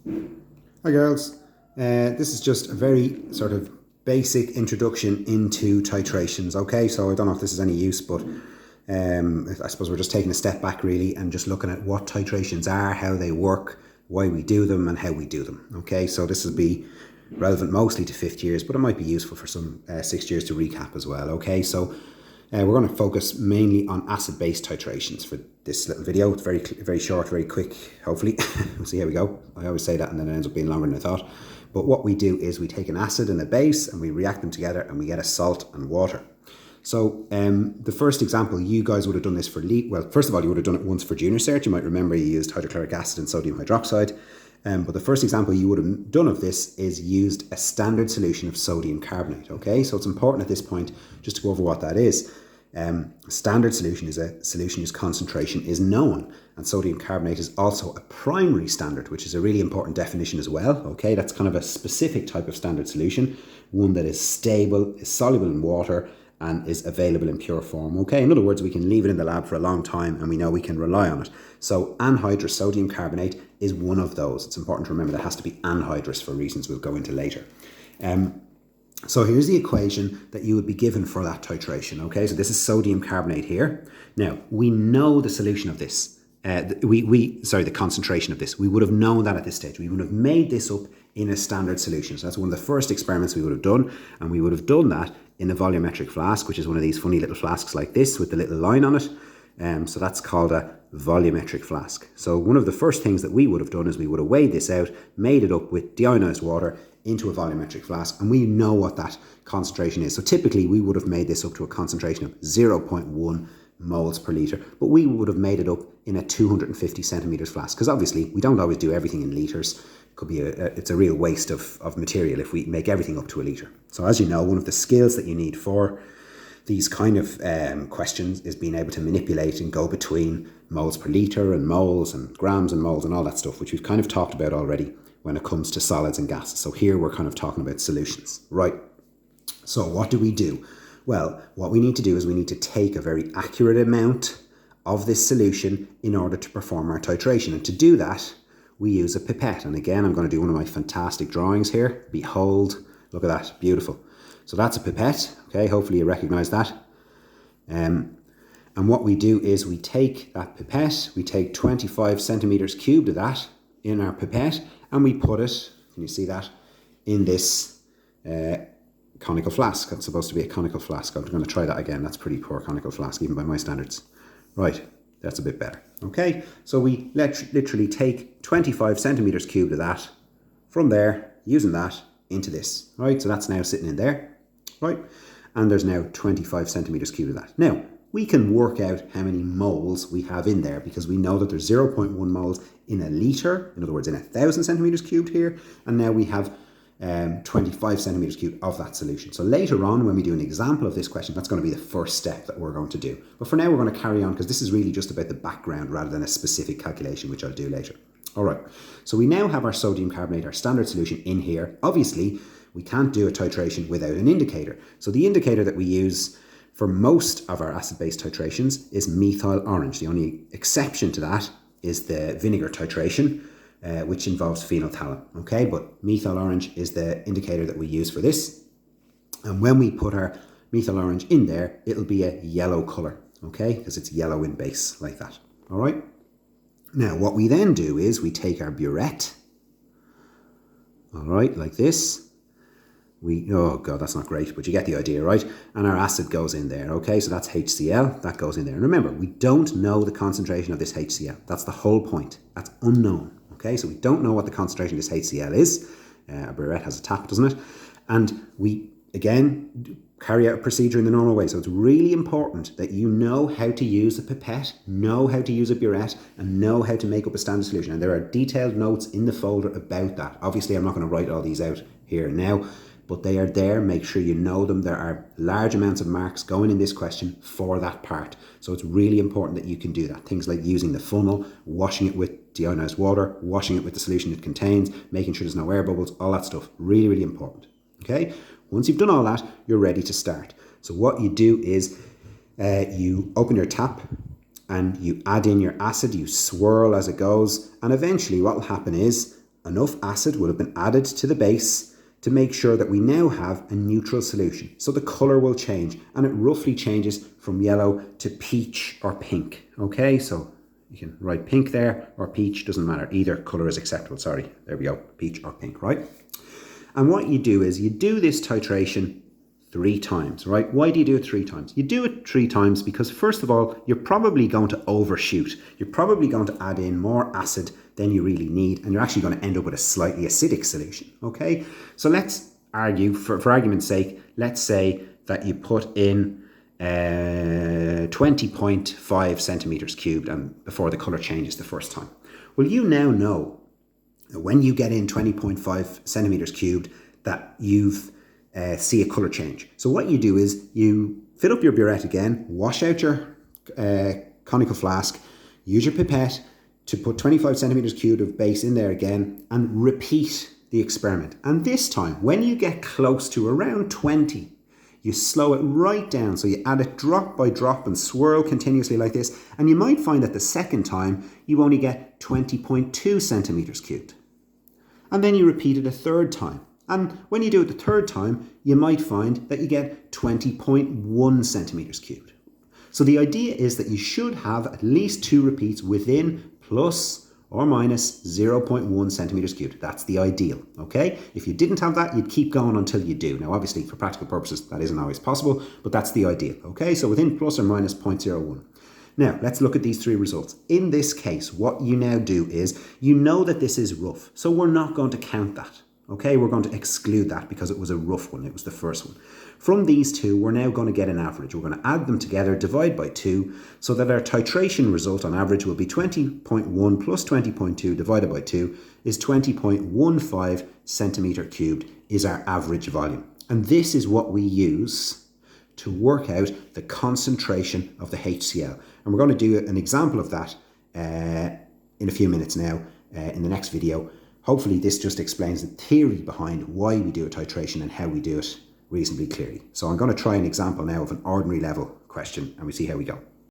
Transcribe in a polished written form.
Hi girls, this is just a very sort of basic introduction into titrations, okay? So I don't know if this is any use, but I suppose we're just taking a step back really and just looking at what titrations are, how they work, why we do them and how we do them, okay? So this will be relevant mostly to 5th years, but it might be useful for some 6th years to recap as well, okay? So we're going to focus mainly on acid-base titrations for this little video. It's very short, very quick, hopefully. We'll see how we go. I always say that and then it ends up being longer than I thought. But what we do is we take an acid and a base and we react them together and we get a salt and water. So the first example, you guys would have done this for, well, first of all, you would have done it once for junior cert. You might remember you used hydrochloric acid and sodium hydroxide. But the first example you would have done of this is used a standard solution of sodium carbonate, okay? So it's important at this point just to go over what that is. Standard solution is a solution whose concentration is known, and sodium carbonate is also a primary standard, which is a really important definition as well, okay? That's kind of a specific type of standard solution, one that is stable, is soluble in water, and is available in pure form, okay? In other words, we can leave it in the lab for a long time and we know we can rely on it. So anhydrous sodium carbonate is one of those. It's important to remember that has to be anhydrous for reasons we'll go into later. So here's the equation that you would be given for that titration, okay? So this is sodium carbonate here. Now, we know the solution of this. The concentration of this. We would have known that at this stage. We would have made this up in a standard solution. So that's one of the first experiments we would have done, and we would have done that in a volumetric flask, which is one of these funny little flasks like this with the little line on it. So that's called a volumetric flask. So one of the first things that we would have done is we would have weighed this out, made it up with deionized water into a volumetric flask, and we know what that concentration is. So typically we would have made this up to a concentration of 0.1 moles per litre, but we would have made it up in a 250 centimetres flask, because obviously we don't always do everything in litres. Could be it's a real waste of material if we make everything up to a litre. So as you know, one of the skills that you need for these kind of questions is being able to manipulate and go between moles per litre and moles and grams and moles and all that stuff, which we've kind of talked about already when it comes to solids and gases. So here we're kind of talking about solutions, right? So what do we do? Well, what we need to do is we need to take a very accurate amount of this solution in order to perform our titration. And to do that, we use a pipette. And again, I'm going to do one of my fantastic drawings here. Behold, look at that, beautiful. So that's a pipette, okay? Hopefully you recognize that. And what we do is we take that pipette, we take 25 centimeters cubed of that in our pipette, and we put it, can you see that, in this conical flask. That's supposed to be a conical flask. I'm going to try that again. That's pretty poor conical flask, even by my standards. Right, that's a bit better. Okay, so we literally take 25 centimeters cubed of that from there, using that, into this. Right, so that's now sitting in there. Right, and there's now 25 centimeters cubed of that. Now, we can work out how many moles we have in there because we know that there's 0.1 moles in a litre, in other words, in 1,000 centimeters cubed here, and now we have 25 centimeters cubed of that solution. So later on, when we do an example of this question, that's going to be the first step that we're going to do. But for now, we're going to carry on because this is really just about the background rather than a specific calculation, which I'll do later. All right, so we now have our sodium carbonate, our standard solution in here. Obviously, we can't do a titration without an indicator. So the indicator that we use for most of our acid-base titrations is methyl orange. The only exception to that is the vinegar titration, which involves phenolphthalein, okay? But methyl orange is the indicator that we use for this. And when we put our methyl orange in there, it'll be a yellow colour, okay? Because it's yellow in base, like that, all right? Now, what we then do is we take our burette, all right, like this. Oh God, that's not great, but you get the idea, right? And our acid goes in there, okay? So that's HCl, that goes in there. And remember, we don't know the concentration of this HCl. That's the whole point. That's unknown, okay? So we don't know what the concentration of this HCl is. A burette has a tap, doesn't it? And we, again, carry out a procedure in the normal way. So it's really important that you know how to use a pipette, know how to use a burette, and know how to make up a standard solution. And there are detailed notes in the folder about that. Obviously, I'm not going to write all these out here now, but they are there. Make sure you know them. There are large amounts of marks going in this question for that part. So it's really important that you can do that. Things like using the funnel, washing it with deionized water, washing it with the solution it contains, making sure there's no air bubbles, all that stuff. Really, really important. Okay? Once you've done all that, you're ready to start. So what you do is you open your tap and you add in your acid, you swirl as it goes, and eventually what will happen is enough acid will have been added to the base to make sure that we now have a neutral solution. So the colour will change, and it roughly changes from yellow to peach or pink. Okay, so you can write pink there or peach, doesn't matter. Either colour is acceptable. Sorry, there we go, peach or pink, right? And what you do is you do this titration 3 times, right? Why do you do it 3 times? You do it 3 times because, first of all, you're probably going to overshoot. You're probably going to add in more acid than you really need, and you're actually going to end up with a slightly acidic solution, okay? So let's argue, for argument's sake, let's say that you put in 20.5 centimeters cubed and before the colour changes the first time. Well, you now know that when you get in 20.5 centimeters cubed that you've see a colour change. So what you do is you fill up your burette again, wash out your conical flask, use your pipette to put 25 centimeters cubed of base in there again, and repeat the experiment. And this time, when you get close to around 20, you slow it right down. So you add it drop by drop and swirl continuously like this. And you might find that the second time you only get 20.2 centimeters cubed. And then you repeat it a third time. And when you do it the third time, you might find that you get 20.1 centimeters cubed. So the idea is that you should have at least 2 repeats within plus or minus 0.1 centimeters cubed. That's the ideal, okay? If you didn't have that, you'd keep going until you do. Now, obviously, for practical purposes, that isn't always possible, but that's the ideal, okay? So within plus or minus 0.01. Now, let's look at these 3 results. In this case, what you now do is, you know that this is rough, so we're not going to count that. Okay, we're going to exclude that because it was a rough one. It was the first one. From these 2, we're now going to get an average. We're going to add them together, divide by 2, so that our titration result on average will be 20.1 plus 20.2 divided by 2 is 20.15 centimetre cubed is our average volume. And this is what we use to work out the concentration of the HCl. And we're going to do an example of that in a few minutes now in the next video. Hopefully this just explains the theory behind why we do a titration and how we do it reasonably clearly. So I'm going to try an example now of an ordinary level question and we see how we go.